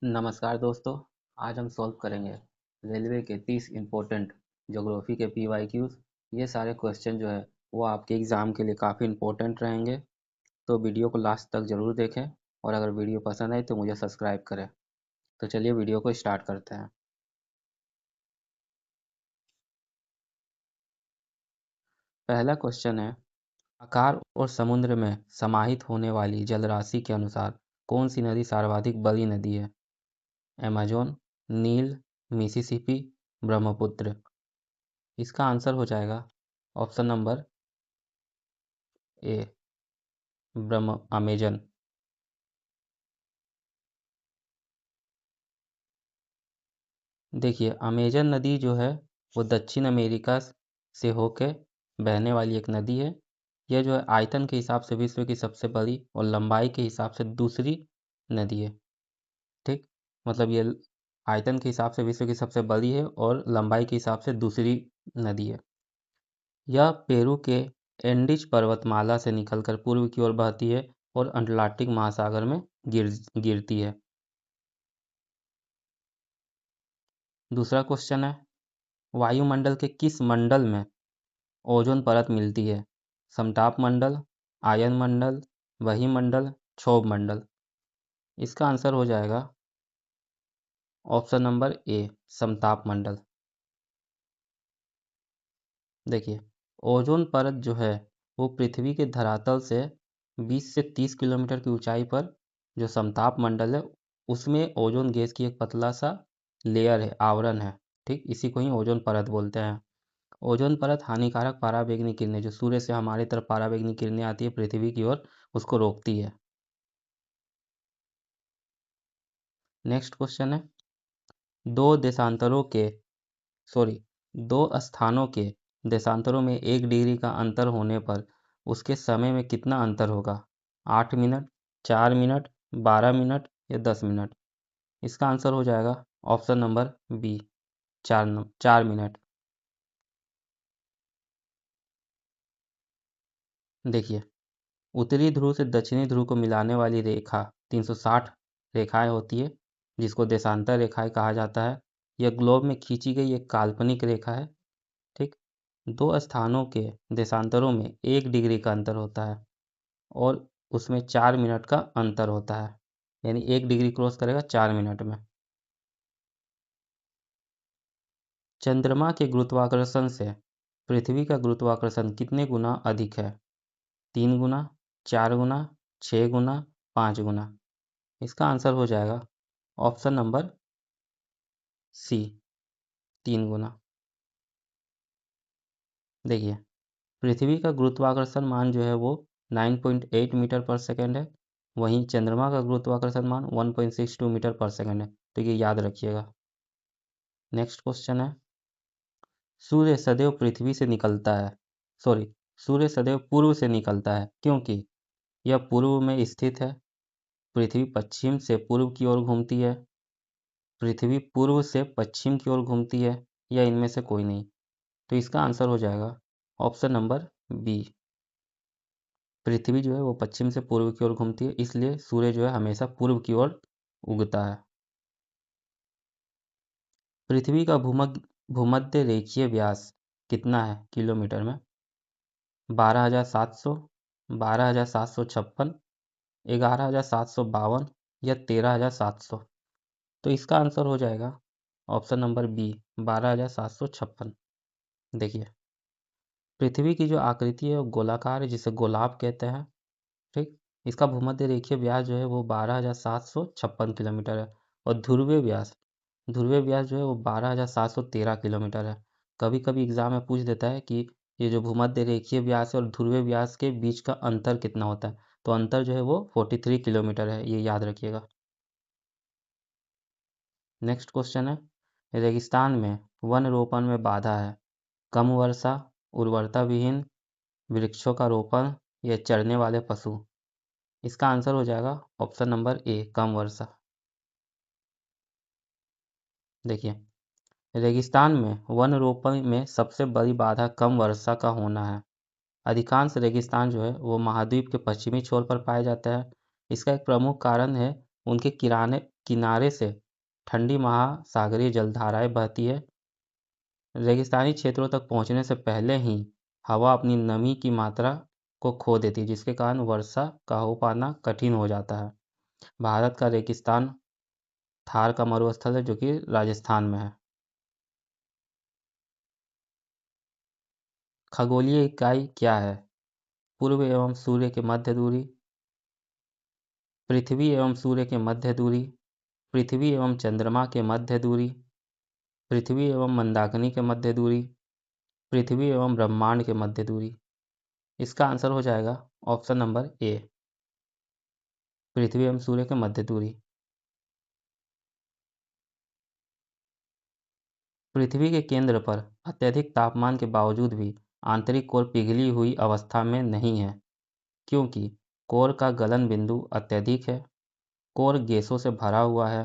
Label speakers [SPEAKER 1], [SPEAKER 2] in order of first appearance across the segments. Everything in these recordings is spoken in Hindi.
[SPEAKER 1] नमस्कार दोस्तों। आज हम सॉल्व करेंगे रेलवे के 30 इम्पोर्टेंट ज्योग्राफी के PYQs। ये सारे क्वेश्चन जो है वो आपके एग्ज़ाम के लिए काफ़ी इम्पोर्टेंट रहेंगे, तो वीडियो को लास्ट तक ज़रूर देखें और अगर वीडियो पसंद आए तो मुझे सब्सक्राइब करें। तो चलिए वीडियो को स्टार्ट करते हैं। पहला क्वेश्चन है, आकार और समुद्र में समाहित होने वाली जलराशि के अनुसार कौन सी नदी सर्वाधिक बड़ी नदी है? अमेजोन, नील, मिसिसिपी, ब्रह्मपुत्र। इसका आंसर हो जाएगा ऑप्शन नंबर ए, अमेजन। देखिए, अमेजन नदी जो है वो दक्षिण अमेरिका से होकर बहने वाली एक नदी है। यह जो है आयतन के हिसाब से विश्व की सबसे बड़ी और लंबाई के हिसाब से दूसरी नदी है। ठीक, मतलब ये आयतन के हिसाब से विश्व की सबसे बड़ी है और लंबाई के हिसाब से दूसरी नदी है। यह पेरू के एंडीज पर्वतमाला से निकलकर पूर्व की ओर बहती है और अटलांटिक महासागर में गिरती है। दूसरा क्वेश्चन है, वायुमंडल के किस मंडल में ओजोन परत मिलती है? समताप मंडल, आयन मंडल, वहीमंडल, क्षोभ मंडल। इसका आंसर हो जाएगा ऑप्शन नंबर ए, समताप मंडल। देखिए, ओजोन परत जो है वो पृथ्वी के धरातल से 20 से 30 किलोमीटर की ऊंचाई पर जो समताप मंडल है उसमें ओजोन गैस की एक पतला सा लेयर है, आवरण है। ठीक, इसी को ही ओजोन परत बोलते हैं। ओजोन परत हानिकारक पराबैंगनी किरणें जो सूर्य से हमारी तरफ पराबैंगनी किरणें आती है पृथ्वी की ओर, उसको रोकती है। नेक्स्ट क्वेश्चन है, दो देशांतरों के सॉरी दो स्थानों के देशांतरों में 1 डिग्री का अंतर होने पर उसके समय में कितना अंतर होगा? 8 मिनट, 4 मिनट, 12 मिनट या 10 मिनट। इसका आंसर हो जाएगा ऑप्शन नंबर बी, 4 मिनट। देखिए, उत्तरी ध्रुव से दक्षिणी ध्रुव को मिलाने वाली रेखा 360 रेखाएं होती है, जिसको देशांतर रेखाएं कहा जाता है। यह ग्लोब में खींची गई एक काल्पनिक रेखा है। ठीक, दो स्थानों के देशांतरों में 1 डिग्री का अंतर होता है और उसमें 4 मिनट का अंतर होता है, यानी 1 डिग्री क्रॉस करेगा 4 मिनट में। चंद्रमा के गुरुत्वाकर्षण से पृथ्वी का गुरुत्वाकर्षण कितने गुना अधिक है? 3 गुना, 4 गुना, 6 गुना, 5 गुना। इसका आंसर हो जाएगा ऑप्शन नंबर सी, 3 गुना। देखिए, पृथ्वी का गुरुत्वाकर्षण मान जो है वो 9.8 मीटर पर सेकंड है, वहीं चंद्रमा का गुरुत्वाकर्षण मान 1.62 मीटर पर सेकंड है। तो ये याद रखिएगा। नेक्स्ट क्वेश्चन है, सूर्य सदैव पृथ्वी से निकलता है सॉरी सूर्य सदैव पूर्व से निकलता है क्योंकि यह पूर्व में स्थित है, पृथ्वी पश्चिम से पूर्व की ओर घूमती है, पृथ्वी पूर्व से पश्चिम की ओर घूमती है, या इनमें से कोई नहीं। तो इसका आंसर हो जाएगा ऑप्शन नंबर बी, पृथ्वी जो है वो पश्चिम से पूर्व की ओर घूमती है, इसलिए सूर्य जो है हमेशा पूर्व की ओर उगता है। पृथ्वी का भूमध्य रेखीय व्यास कितना है किलोमीटर में? 12,700, 12,756, 11,752 या 13,700। तो इसका आंसर हो जाएगा ऑप्शन नंबर बी, 12,756। देखिए, पृथ्वी की जो आकृति है वो गोलाकार है, जिसे गोलाब कहते हैं। ठीक, इसका भूमध्य रेखीय व्यास जो है वो 12,756 किलोमीटर है और ध्रुवीय व्यास जो है वो 12,713 किलोमीटर है। कभी कभी एग्जाम में पूछ देता है कि ये जो भूमध्य रेखीय व्यास है और ध्रुवीय व्यास के बीच का अंतर कितना होता है, तो अंतर जो है वो 43 किलोमीटर है, ये याद रखिएगा। नेक्स्ट क्वेश्चन है, रेगिस्तान में वन रोपण में बाधा है? कम वर्षा, उर्वरता विहीन, वृक्षों का रोपण या चरने वाले पशु। इसका आंसर हो जाएगा ऑप्शन नंबर ए, कम वर्षा। देखिए, रेगिस्तान में वन रोपण में सबसे बड़ी बाधा कम वर्षा का होना है। अधिकांश रेगिस्तान जो है वो महाद्वीप के पश्चिमी छोर पर पाया जाता है। इसका एक प्रमुख कारण है उनके किनारे से ठंडी महासागरीय जलधाराएं बहती है। रेगिस्तानी क्षेत्रों तक पहुंचने से पहले ही हवा अपनी नमी की मात्रा को खो देती है, जिसके कारण वर्षा का हो पाना कठिन हो जाता है। भारत का रेगिस्तान थार का मरुस्थल है, जो कि राजस्थान में है। खगोलीय इकाई क्या है? पूर्व एवं सूर्य के मध्य दूरी, पृथ्वी एवं सूर्य के मध्य दूरी, पृथ्वी एवं चंद्रमा के मध्य दूरी, पृथ्वी एवं मंदाकिनी के मध्य दूरी, पृथ्वी एवं ब्रह्मांड के मध्य दूरी। इसका आंसर हो जाएगा ऑप्शन नंबर ए, पृथ्वी एवं सूर्य के मध्य दूरी। पृथ्वी के केंद्र पर अत्यधिक तापमान के बावजूद भी आंतरिक कोर पिघली हुई अवस्था में नहीं है, क्योंकि कोर का गलन बिंदु अत्यधिक है। कोर गैसों से भरा हुआ है।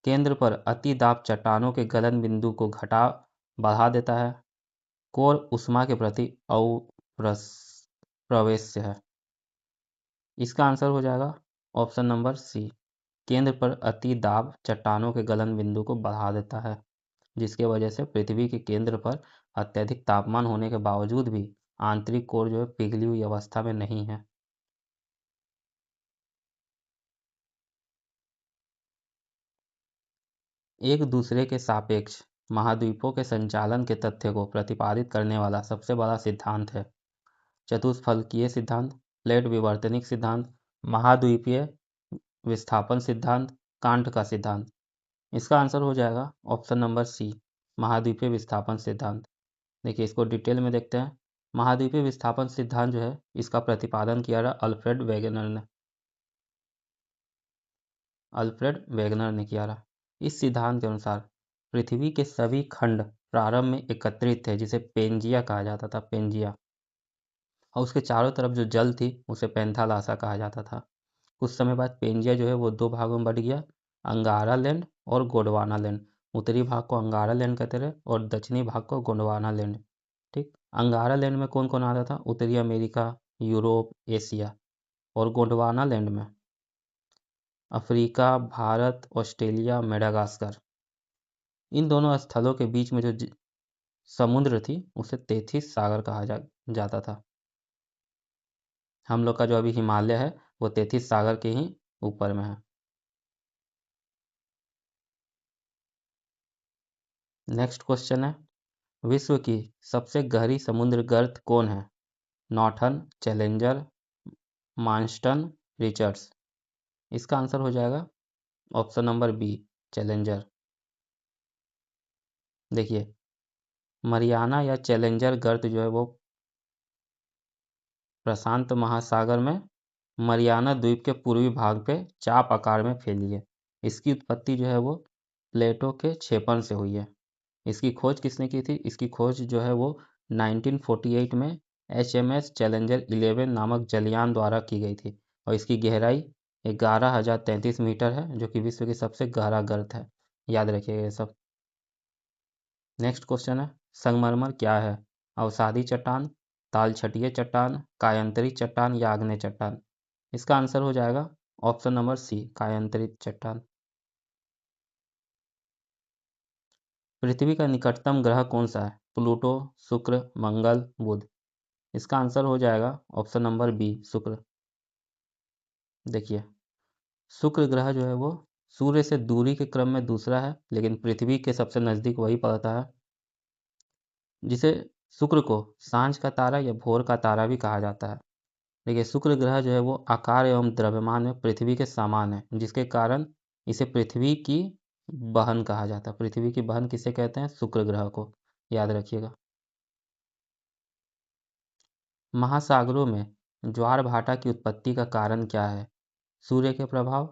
[SPEAKER 1] केंद्र पर अति दाब चट्टानों के गलन बिंदु को घटा बढ़ा देता है। कोर उष्मा के प्रति अप्रवेश्य है। इसका आंसर हो जाएगा ऑप्शन नंबर सी, केंद्र पर अति दाब चट्टानों के गलन बिंदु को बढ़ा देता है, जिसके वजह से पृथ्वी के केंद्र पर अत्यधिक तापमान होने के बावजूद भी आंतरिक कोर जो है पिघली हुई अवस्था में नहीं है। एक दूसरे के सापेक्ष महाद्वीपों के संचालन के तथ्य को प्रतिपादित करने वाला सबसे बड़ा सिद्धांत है चतुष्फलकीय सिद्धांत, प्लेट विवर्तनिक सिद्धांत, महाद्वीपीय विस्थापन सिद्धांत, कांट का सिद्धांत। इसका आंसर हो जाएगा ऑप्शन नंबर सी, महाद्वीपीय विस्थापन सिद्धांत। देखिए, इसको डिटेल में देखते हैं। महाद्वीपीय विस्थापन सिद्धांत जो है, इसका प्रतिपादन किया था अल्फ्रेड वेगनर ने किया था। इस सिद्धांत के अनुसार पृथ्वी के सभी खंड प्रारंभ में एकत्रित थे, जिसे पेंजिया कहा जाता था, पेंजिया। और उसके चारों तरफ जो जल थी उसे पेंथालासा कहा जाता था। कुछ समय बाद पेंजिया जो है वो दो भागों में बट गया, अंगारा लैंड और गोंडवाना लैंड। उत्तरी भाग को अंगारा लैंड कहते रहे और दक्षिणी भाग को गोंडवाना लैंड। ठीक, अंगारा लैंड में कौन कौन आता था? उत्तरी अमेरिका, यूरोप, एशिया। और गोंडवाना लैंड में अफ्रीका, भारत, ऑस्ट्रेलिया, मेडागास्कर। इन दोनों स्थलों के बीच में जो समुद्र थी उसे तेथिस सागर कहा जाता था। हम लोग का जो अभी हिमालय है वो तेथिस सागर के ही ऊपर में है। नेक्स्ट क्वेश्चन है, विश्व की सबसे गहरी समुद्र गर्त कौन है? Northern, Challenger, Manston, Richards. इसका आंसर हो जाएगा ऑप्शन नंबर बी, चैलेंजर। देखिए, मरियाना या चैलेंजर गर्त जो है वो प्रशांत महासागर में मरियाना द्वीप के पूर्वी भाग पे चाप आकार में फैली है। इसकी उत्पत्ति जो है वो प्लेटो के क्षेपण से हुई है। इसकी खोज किसने की थी? इसकी खोज जो है वो 1948 में HMS चैलेंजर 11 नामक जलयान द्वारा की गई थी। और इसकी गहराई 11,033 मीटर है, जो कि विश्व की सबसे गहरा गर्त है। याद रखिएगा ये सब। नेक्स्ट क्वेश्चन है, संगमरमर क्या है? अवसादी चट्टान, तालछटीय चट्टान, कायांतरित चट्टान या आग्नेय चट्टान। इसका आंसर हो जाएगा ऑप्शन नंबर सी, कायांतरित चट्टान। पृथ्वी का निकटतम ग्रह कौन सा है? प्लूटो, शुक्र, मंगल, बुध। इसका आंसर हो जाएगा ऑप्शन नंबर बी, शुक्र। देखिए, शुक्र ग्रह जो है वो सूर्य से दूरी के क्रम में दूसरा है, लेकिन पृथ्वी के सबसे नज़दीक वही पड़ता है, जिसे शुक्र को सांझ का तारा या भोर का तारा भी कहा जाता है। देखिए, शुक्र ग्रह जो है वो आकार एवं द्रव्यमान में पृथ्वी के समान है, जिसके कारण इसे पृथ्वी की बहन कहा जाता है। पृथ्वी की बहन किसे कहते हैं? शुक्र ग्रह को। याद रखिएगा। महासागरों में ज्वार भाटा की उत्पत्ति का कारण क्या है? सूर्य के प्रभाव,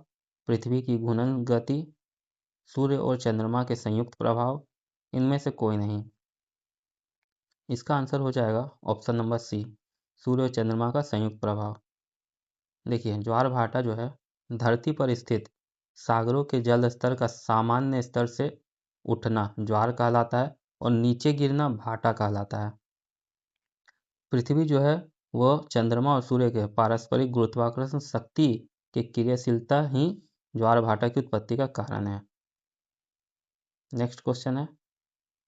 [SPEAKER 1] पृथ्वी की घूर्णन गति, सूर्य और चंद्रमा के संयुक्त प्रभाव, इनमें से कोई नहीं। इसका आंसर हो जाएगा ऑप्शन नंबर सी, सूर्य और चंद्रमा का संयुक्त प्रभाव। देखिए, ज्वार भाटा जो है धरती पर स्थित सागरों के जल स्तर का सामान्य स्तर से उठना ज्वार कहलाता है और नीचे गिरना भाटा कहलाता है। पृथ्वी जो है वह चंद्रमा और सूर्य के पारस्परिक गुरुत्वाकर्षण शक्ति की क्रियाशीलता ही ज्वार भाटा की उत्पत्ति का कारण है। नेक्स्ट क्वेश्चन है,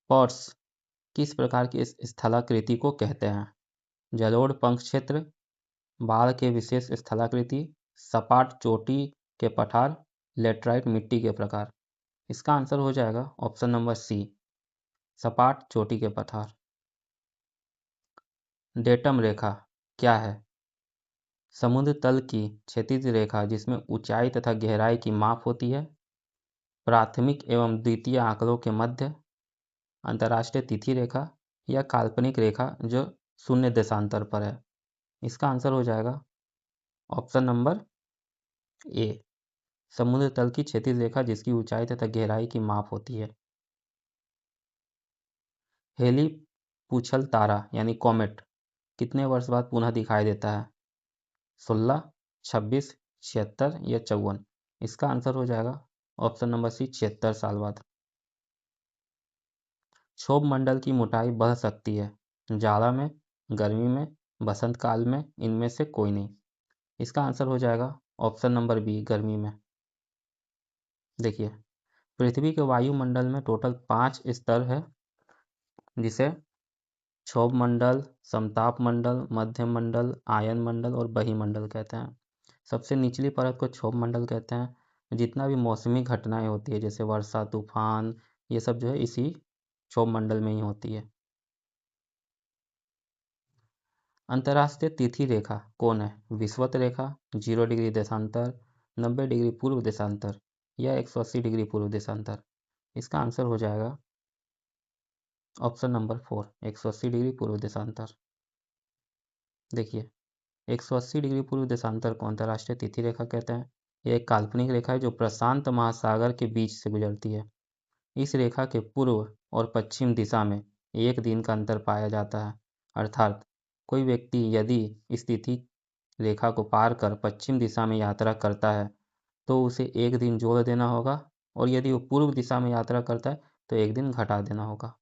[SPEAKER 1] पॉट्स किस प्रकार की स्थलाकृति को कहते हैं? जलोढ़ पंख क्षेत्र, बाढ़ के विशेष स्थलाकृति, सपाट चोटी के पठार, लेटराइट मिट्टी के प्रकार। इसका आंसर हो जाएगा ऑप्शन नंबर सी, सपाट चोटी के पठार। डेटम रेखा क्या है? समुद्र तल की क्षैतिज रेखा जिसमें ऊंचाई तथा गहराई की माप होती है। प्राथमिक एवं द्वितीय आंकड़ों के मध्य, अंतर्राष्ट्रीय तिथि रेखा, या काल्पनिक रेखा जो शून्य देशांतर पर है। इसका आंसर हो जाएगा ऑप्शन नंबर ए, समुद्र तल की क्षैतिज रेखा जिसकी ऊंचाई तथा गहराई की माप होती है। हेली पूछल तारा यानी कॉमेट कितने वर्ष बाद पुनः दिखाई देता है? 16, 26, 76 या 54। इसका आंसर हो जाएगा ऑप्शन नंबर सी, 76 साल बाद। क्षोभ मंडल की मोटाई बढ़ सकती है जाड़ा में, गर्मी में, बसंत काल में, इनमें से कोई नहीं। इसका आंसर हो जाएगा ऑप्शन नंबर बी, गर्मी में। देखिए, पृथ्वी के वायुमंडल में टोटल 5 स्तर है, जिसे क्षोभ मंडल, समताप मंडल, मध्यम मंडल, आयन मंडल और बहिमंडल कहते हैं। सबसे निचली परत को क्षोभ मंडल कहते हैं। जितना भी मौसमी घटनाएं होती है जैसे वर्षा, तूफान, ये सब जो है इसी क्षोभ मंडल में ही होती है। अंतर्राष्ट्रीय तिथि रेखा कौन है? विषुवत रेखा, 0 डिग्री देशांतर, 90 डिग्री पूर्व देशांतर या 180 डिग्री पूर्व देशांतर। इसका आंसर हो जाएगा ऑप्शन नंबर 4, 180 डिग्री पूर्व देशांतर। देखिए, 180 डिग्री पूर्व देशांतर को अंतर्राष्ट्रीय तिथि रेखा कहते हैं। यह एक काल्पनिक रेखा है जो प्रशांत महासागर के बीच से गुजरती है। इस रेखा के पूर्व और पश्चिम दिशा में 1 दिन का अंतर पाया जाता है। अर्थात कोई व्यक्ति यदि इस तिथि रेखा को पार कर पश्चिम दिशा में यात्रा करता है तो उसे 1 दिन जोड़ देना होगा, और यदि वो पूर्व दिशा में यात्रा करता है तो 1 दिन घटा देना होगा।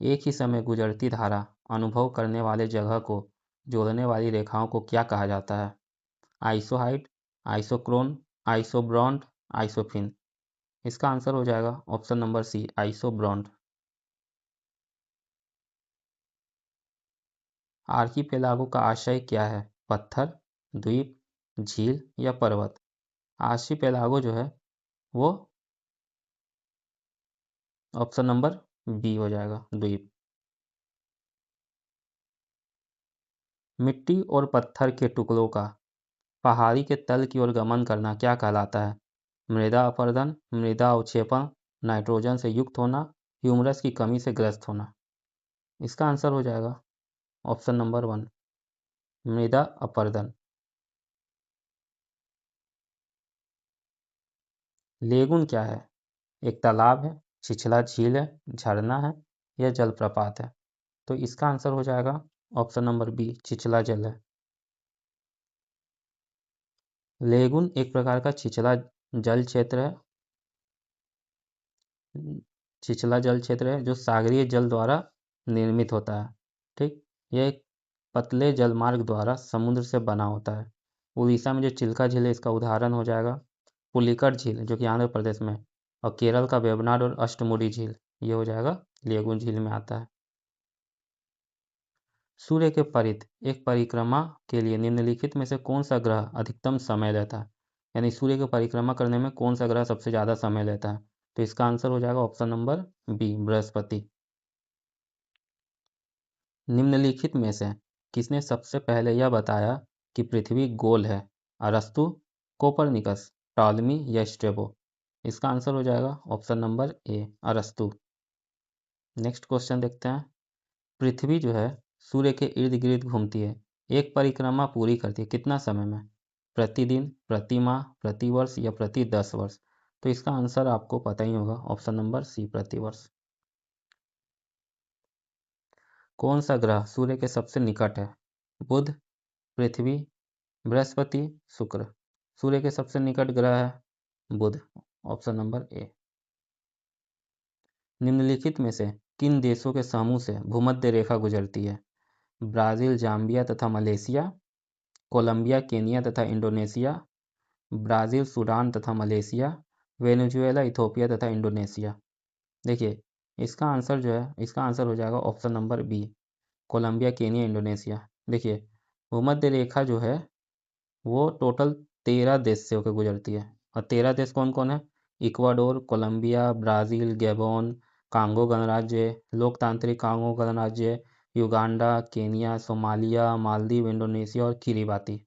[SPEAKER 1] एक ही समय गुजरती धारा अनुभव करने वाले जगह को जोड़ने वाली रेखाओं को क्या कहा जाता है? आइसोहाइड, आइसोक्रोन, आइसोब्रॉन्ड, आइसोफिन। इसका आंसर हो जाएगा ऑप्शन नंबर सी, आइसोब्रॉन्ड। आर्कीपेलागो का आशय क्या है? पत्थर, द्वीप, झील या पर्वत। आर्कीपेलागो जो है वो ऑप्शन नंबर बी हो जाएगा, द्वीप। मिट्टी और पत्थर के टुकड़ों का पहाड़ी के तल की ओर गमन करना क्या कहलाता है? मृदा अपरदन, मृदा अवक्षेपण, नाइट्रोजन से युक्त होना, ह्यूमरस की कमी से ग्रस्त होना। इसका आंसर हो जाएगा ऑप्शन नंबर 1, मृदा अपरदन। लेगुन क्या है? एक तालाब है, छिछला झील है, झरना है या जलप्रपात है। तो इसका आंसर हो जाएगा ऑप्शन नंबर बी, छिछला जल है। लेगुन एक प्रकार का छिछला जल क्षेत्र है, छिछला जल क्षेत्र है जो सागरीय जल द्वारा निर्मित होता है। ठीक, यह एक पतले जलमार्ग द्वारा समुद्र से बना होता है। उड़ीसा में जो चिल्का झील है इसका उदाहरण हो जाएगा। पुलिकट झील जो कि आंध्र प्रदेश में, और केरल का वेबनाड और अष्टमुडी झील ये हो जाएगा लेगुन झील में आता है। सूर्य के परिध एक परिक्रमा के लिए निम्नलिखित में से कौन सा ग्रह अधिकतम समय लेता है? यानी सूर्य की परिक्रमा करने में कौन सा ग्रह सबसे ज़्यादा समय लेता है? तो इसका आंसर हो जाएगा ऑप्शन नंबर बी, बृहस्पति। निम्नलिखित में से किसने सबसे पहले यह बताया कि पृथ्वी गोल है? अरस्तु, कोपरनिकस, टॉलमी या स्ट्रेबो। इसका आंसर हो जाएगा ऑप्शन नंबर ए, अरस्तु। नेक्स्ट क्वेश्चन देखते हैं। पृथ्वी जो है सूर्य के इर्द गिर्द घूमती है, एक परिक्रमा पूरी करती है कितना समय में? प्रतिदिन, प्रति माह, प्रति वर्ष या प्रति 10 वर्ष। तो इसका आंसर आपको पता ही होगा, ऑप्शन नंबर सी, प्रति वर्ष। कौन सा ग्रह सूर्य के सबसे निकट है? बुध, पृथ्वी, बृहस्पति, शुक्र। सूर्य के सबसे निकट ग्रह है बुध, ऑप्शन नंबर ए। निम्नलिखित में से किन देशों के समूह से भूमध्य रेखा गुजरती है? ब्राजील, जाम्बिया तथा मलेशिया, कोलंबिया, केनिया तथा इंडोनेशिया, ब्राज़ील, सूडान तथा मलेशिया, वेनेजुएला, इथोपिया तथा इंडोनेशिया। देखिए इसका आंसर हो जाएगा option number B, Colombia, Kenya, Indonesia. देखिए भूमध्य रेखा जो है वो टोटल 13 देश से होकर गुजरती है, और 13 देश कौन कौन है? Ecuador, Colombia, Brazil, Gabon, Congo गणराज्य, लोकतांत्रिक कांगो गणराज्य, Uganda, Kenya, Somalia, Maldives, Indonesia और किरिबाती।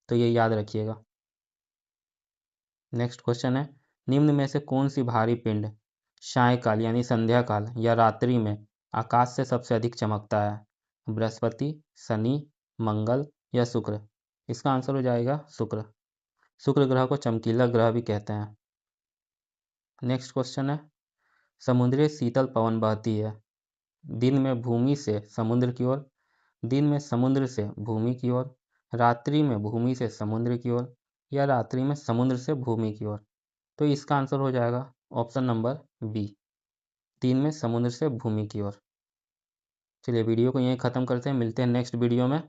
[SPEAKER 1] तो ये याद रखिएगा। नेक्स्ट क्वेश्चन है, निम्न में से कौन सी भारी पिंड सायंकाल यानी संध्या काल या रात्रि में आकाश से सबसे अधिक चमकता है? बृहस्पति, शनि, मंगल या शुक्र? इसका आंसर हो जाएगा शुक्र। शुक्र ग्रह को चमकीला ग्रह भी कहते हैं। नेक्स्ट क्वेश्चन है, समुद्री शीतल पवन बहती है दिन में भूमि से समुद्र की ओर, दिन में समुद्र से भूमि की ओर, रात्रि में भूमि से समुद्र की ओर, या रात्रि में समुद्र से भूमि की ओर? तो इसका आंसर हो जाएगा ऑप्शन नंबर बी, दिन में समुद्र से भूमि की ओर। चलिए वीडियो को यहीं ख़त्म करते हैं, मिलते हैं नेक्स्ट वीडियो में।